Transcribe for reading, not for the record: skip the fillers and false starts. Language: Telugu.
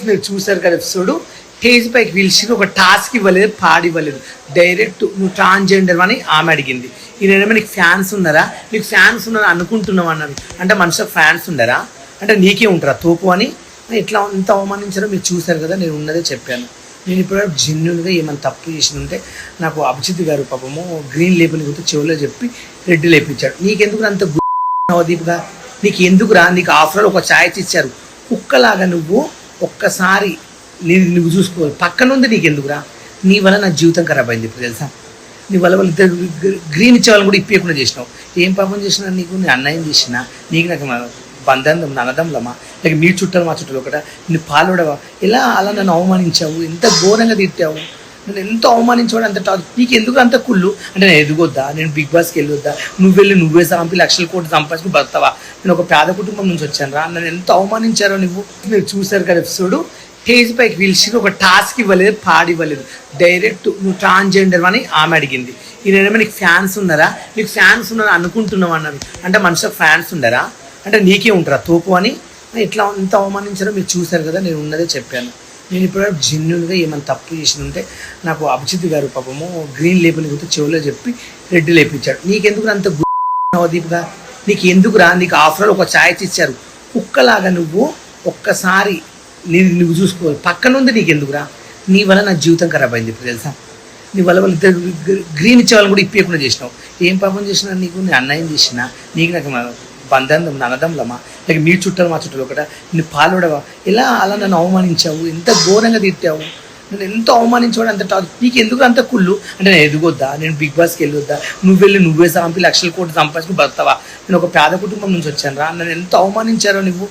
మీరు చూసారు కదా ఎపిసోడ్. స్టేజ్ పైకి పిలిచి ఒక టాస్క్ ఇవ్వలేదు, పాడివ్వలేదు, డైరెక్ట్ నువ్వు ట్రాన్స్జెండర్ అని ఆమె అడిగింది. ఈయనేమో నీకు ఫ్యాన్స్ ఉన్నారా, నీకు ఫ్యాన్స్ ఉన్నారా అనుకుంటున్నావు అన్నది. అంటే మనుషులకు ఫ్యాన్స్ ఉండరా, అంటే నీకే ఉంటారా తోపు అని ఇట్లా ఎంత అవమానించారో మీరు చూసారు కదా. నేను ఉన్నదే చెప్పాను. నేను ఇప్పుడు జెన్యున్గా ఏమైనా తప్పు చేసిన ఉంటే నాకు అభిజిత్ గారు పాపము గ్రీన్ లేబుల్ గురించి చెవులో చెప్పి రెడ్ లేపించాడు. నీకెందుకు అంత నవదీప్గా, నీకు ఎందుకురా, నీకు ఆఫర్లో ఒక ఛాయిస్ ఇచ్చారు కుక్కలాగా నువ్వు ఒక్కసారి నువ్వు చూసుకోవాలి పక్కన ఉంది. నీకు ఎందుకురా, నీ వల్ల నా జీవితం ఖరాబ్ అయింది ఇప్పుడు తెలుసా. నీ వల్ల వాళ్ళు ఇద్దరు గ్రీన్ ఇచ్చే వాళ్ళని కూడా ఇప్పకుండా చేసినావు. ఏం పాపం చేసినా నీకు, నీ అన్యాయం చేసినా నీకు నాకు బంధం నన్నదంలమా, లేక మీ చుట్టాలు మా చుట్టాలు ఒకట నీ పాలుడవా, ఎలా అలా నన్ను అవమానించావు, ఎంత ఘోరంగా తిట్టావు, నన్ను ఎంత అవమానించాడు, అంత నీకు ఎందుకు అంత కుళ్ళు. అంటే నేను ఎదుగొద్దా, నేను బిగ్ బాస్కి వెళ్ళొద్దా, నువ్వే సంపి లక్షల కోట్లు సంపాదించుకుని బతావా, నేను ఒక పేద కుటుంబం నుంచి వచ్చాను రా, నన్ను ఎంత అవమానించారో నువ్వు. మీరు చూసారు కదా ఎపిసోడ్. స్టేజ్ పైకి పిలిచి ఒక టాస్క్ ఇవ్వలేదు, పాడివ్వలేదు, డైరెక్ట్ నువ్వు ట్రాన్స్జెండర్ అని ఆమె అడిగింది. ఈయనేమో నీకు ఫ్యాన్స్ ఉన్నారా, నీకు ఫ్యాన్స్ ఉన్నారా అనుకుంటున్నావు అన్నది. అంటే మనుషులకు ఫ్యాన్స్ ఉండరా, అంటే నీకే ఉంటారా తోపు అని ఇట్లా ఎంత అవమానించారో మీరు చూసారు కదా. నేను ఉన్నదే చెప్పాను. నేను ఇప్పుడు జెన్యున్గా ఏమైనా తప్పు చేసిన ఉంటే నాకు అభిజిత్ గారు పాపము గ్రీన్ లేబుల్ గురించి చెవులో చెప్పి రెడ్ లేపించాడు. నీకెందుకు అంత నవదీప్గా, నీకు ఎందుకురా, నీకు ఆఫర్లో ఒక ఛాయిస్ ఇచ్చారు కుక్కలాగా నువ్వు ఒక్కసారి నువ్వు చూసుకోవాలి పక్కన ఉంది. నీకు ఎందుకురా, నీ వల్ల నా జీవితం ఖరాబ్ అయింది ఇప్పుడు తెలుసా. నీ వల్ల వాళ్ళు ఇద్దరు గ్రీన్ ఇచ్చే వాళ్ళని కూడా ఇప్పకుండా చేసినావు. ఏం పాపం చేసినా నీకు, నీ అన్యాయం చేసినా నీకు నాకు బంధం నన్నదంలమా, లేక మీ చుట్టాలు మా చుట్టాలు ఒకట నీ పాలుడవా, ఎలా అలా నన్ను అవమానించావు, ఎంత ఘోరంగా తిట్టావు, నన్ను ఎంత అవమానించాడు, అంత నీకు ఎందుకు అంత కుళ్ళు. అంటే నేను ఎదుగొద్దా, నేను బిగ్ బాస్కి వెళ్ళొద్దా, నువ్వే సంపి లక్షల కోట్లు సంపాదించుకుని బతావా, నేను ఒక పేద కుటుంబం నుంచి వచ్చాను రా, నన్ను ఎంత అవమానించారో నువ్వు.